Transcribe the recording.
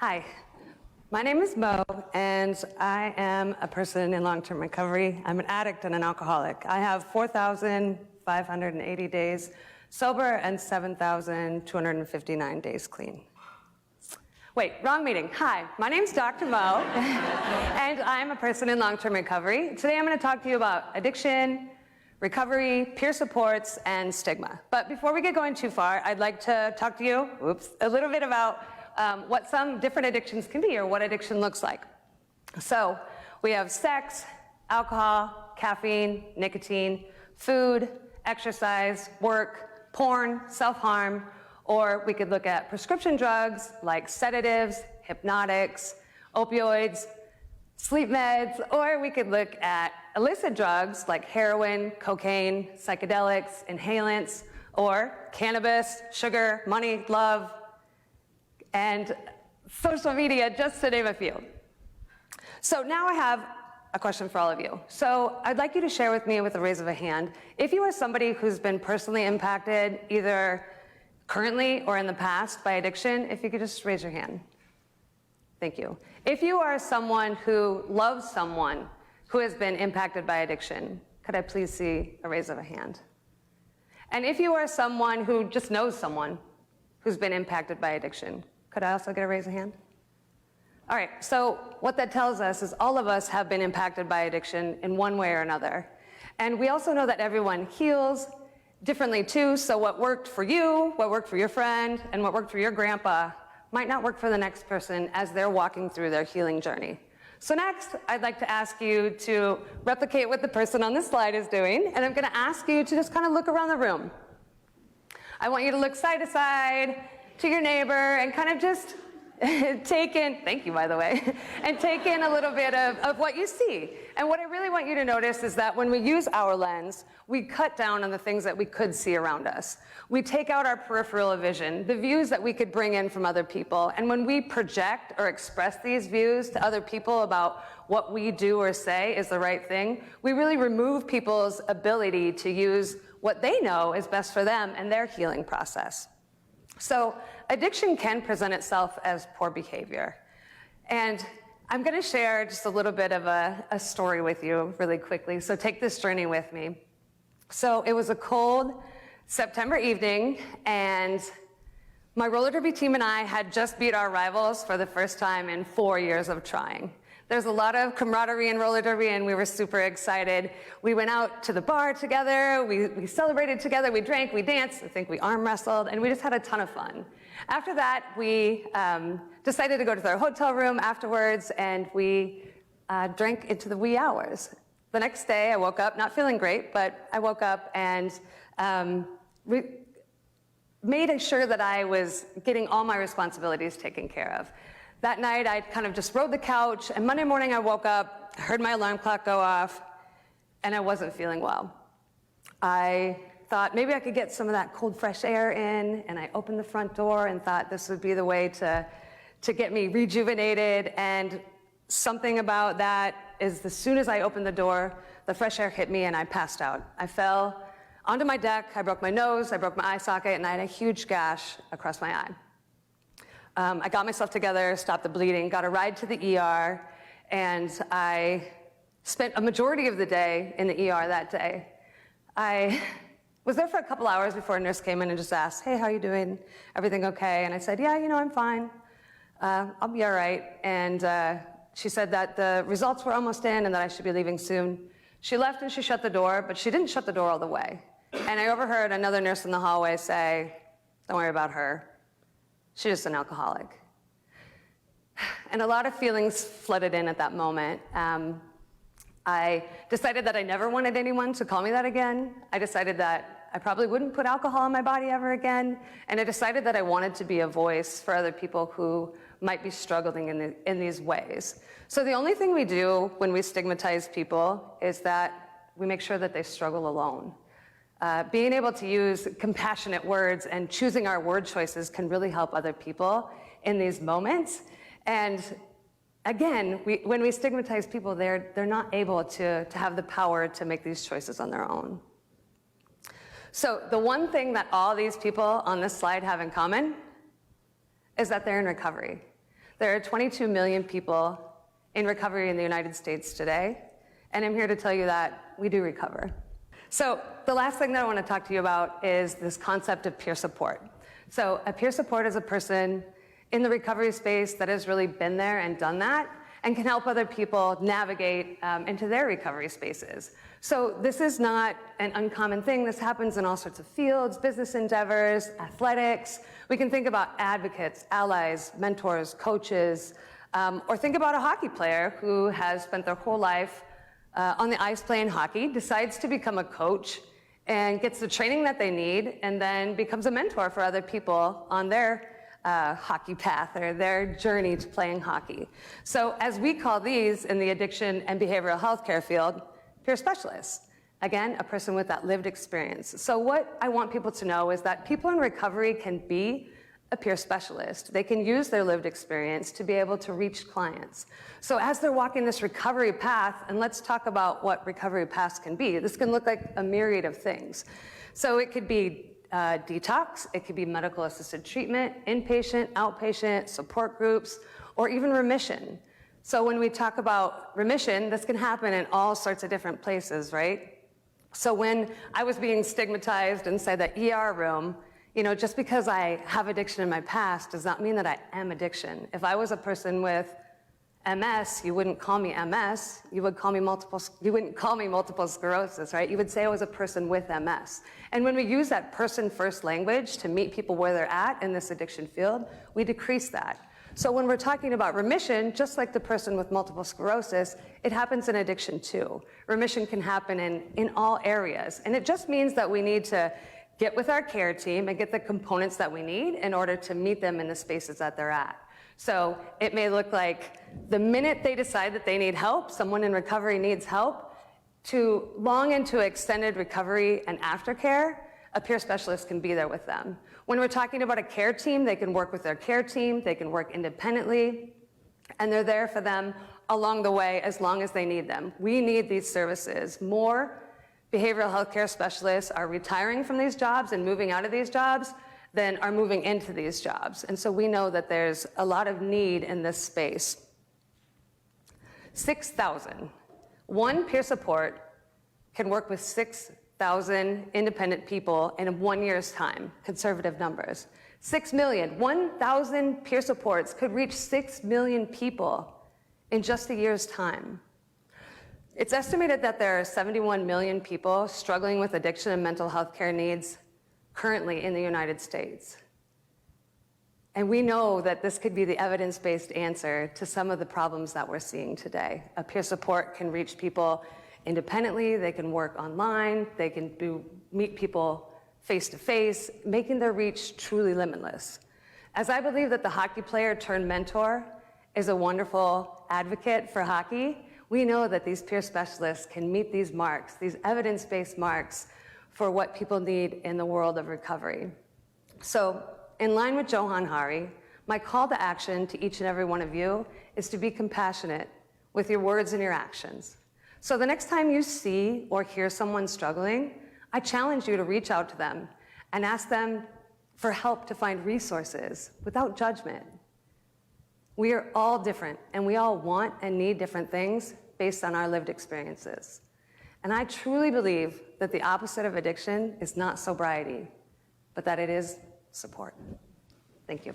Hi, my name is Mo, and I am a person in long-term recovery. I'm an addict and an alcoholic. I have 4,580 days sober and 7,259 days clean. Wait, wrong meeting. Hi, my name's Dr. Mo, and I'm a person in long-term recovery. Today I'm going to talk to you about addiction, recovery, peer supports, and stigma. But before we get going too far, I'd like to talk to you, a little bit about what some different addictions can be, or what addiction looks like. So we have sex, alcohol, caffeine, nicotine, food, exercise, work, porn, self-harm, or we could look at prescription drugs like sedatives, hypnotics, opioids, sleep meds, or we could look at illicit drugs like heroin, cocaine, psychedelics, inhalants, or cannabis, sugar, money, love, and social media, just to name a few. So now I have a question for all of you. So I'd like you to share with me with a raise of a hand, if you are somebody who's been personally impacted either currently or in the past by addiction, if you could just raise your hand. Thank you. If you are someone who loves someone who has been impacted by addiction, could I please see a raise of a hand? And if you are someone who just knows someone who's been impacted by addiction, could I also get a raise of hand? All right, so what that tells us is all of us have been impacted by addiction in one way or another. And we also know that everyone heals differently too, so what worked for you, what worked for your friend, and what worked for your grandpa might not work for the next person as they're walking through their healing journey. So next, I'd like to ask you to replicate what the person on this slide is doing, and I'm gonna ask you to just kind of look around the room. I want you to look side to side, to your neighbor, and kind of just take in, thank you by the way, and take in a little bit of what you see. And what I really want you to notice is that when we use our lens, we cut down on the things that we could see around us. We take out our peripheral vision, the views that we could bring in from other people, and when we project or express these views to other people about what we do or say is the right thing, we really remove people's ability to use what they know is best for them and their healing process. So addiction can present itself as poor behavior. And I'm going to share just a little bit of a story with you really quickly. So take this journey with me. So it was a cold September evening, and my roller derby team and I had just beat our rivals for the first time in 4 years of trying. There's a lot of camaraderie in roller derby, and we were super excited. We went out to the bar together, we celebrated together, we drank, we danced, I think we arm wrestled, and we just had a ton of fun. After that, we decided to go to our hotel room afterwards, and we drank into the wee hours. The next day, I woke up, not feeling great, but I woke up and made sure that I was getting all my responsibilities taken care of. That night, I kind of just rode the couch, and Monday morning I woke up, heard my alarm clock go off, and I wasn't feeling well. I thought maybe I could get some of that cold, fresh air in, and I opened the front door and thought this would be the way to get me rejuvenated, and something about that is as soon as I opened the door, the fresh air hit me and I passed out. I fell onto my deck, I broke my nose, I broke my eye socket, and I had a huge gash across my eye. I got myself together, stopped the bleeding, got a ride to the ER, and I spent a majority of the day in the ER that day. I was there for a couple hours before a nurse came in and just asked, hey, how are you doing? Everything okay? And I said, yeah, I'm fine. I'll be all right. And she said that the results were almost in and that I should be leaving soon. She left and she shut the door, but she didn't shut the door all the way. And I overheard another nurse in the hallway say, don't worry about her. She's just an alcoholic. And a lot of feelings flooded in at that moment. I decided that I never wanted anyone to call me that again. I decided that I probably wouldn't put alcohol in my body ever again. And I decided that I wanted to be a voice for other people who might be struggling in these ways. So the only thing we do when we stigmatize people is that we make sure that they struggle alone. Being able to use compassionate words and choosing our word choices can really help other people in these moments. And again, when we stigmatize people, they're not able to have the power to make these choices on their own. So the one thing that all these people on this slide have in common is that they're in recovery. There are 22 million people in recovery in the United States today, and I'm here to tell you that we do recover. So the last thing that I want to talk to you about is this concept of peer support. So a peer support is a person in the recovery space that has really been there and done that and can help other people navigate into their recovery spaces. So this is not an uncommon thing. This happens in all sorts of fields, business endeavors, athletics. We can think about advocates, allies, mentors, coaches, or think about a hockey player who has spent their whole life on the ice playing hockey, decides to become a coach and gets the training that they need, and then becomes a mentor for other people on their hockey path or their journey to playing hockey. So as we call these in the addiction and behavioral health care field, peer specialists. Again, a person with that lived experience. So what I want people to know is that people in recovery can be a peer specialist. They can use their lived experience to be able to reach clients. So as they're walking this recovery path, and let's talk about what recovery paths can be. This can look like a myriad of things. So it could be detox, it could be medical assisted treatment, inpatient, outpatient, support groups, or even remission. So when we talk about remission, this can happen in all sorts of different places, right? So when I was being stigmatized inside the ER room, you know, just because I have addiction in my past does not mean that I am addiction. If I was a person with MS, you wouldn't call me MS, you wouldn't call me multiple sclerosis, right? You would say I was a person with MS. And when we use that person-first language to meet people where they're at in this addiction field, we decrease that. So when we're talking about remission, just like the person with multiple sclerosis, it happens in addiction too. Remission can happen in all areas. And it just means that we need to get with our care team and get the components that we need in order to meet them in the spaces that they're at. So it may look like the minute they decide that they need help, someone in recovery needs help, to long into extended recovery and aftercare, a peer specialist can be there with them. When we're talking about a care team, they can work with their care team, they can work independently, and they're there for them along the way as long as they need them. We need these services. More behavioral health care specialists are retiring from these jobs and moving out of these jobs than are moving into these jobs. And so we know that there's a lot of need in this space. 6,000. One peer support can work with 6,000 independent people in 1 year's time, conservative numbers. 6 million, 1,000 peer supports could reach 6 million people in just a year's time. It's estimated that there are 71 million people struggling with addiction and mental health care needs currently in the United States. And we know that this could be the evidence-based answer to some of the problems that we're seeing today. A peer support can reach people independently, they can work online, they can meet people face-to-face, making their reach truly limitless. As I believe that the hockey player turned mentor is a wonderful advocate for hockey, we know that these peer specialists can meet these marks, these evidence-based marks for what people need in the world of recovery. So, in line with Johan Hari, my call to action to each and every one of you is to be compassionate with your words and your actions. So the next time you see or hear someone struggling, I challenge you to reach out to them and ask them for help to find resources without judgment. We are all different, and we all want and need different things based on our lived experiences. And I truly believe that the opposite of addiction is not sobriety, but that it is support. Thank you.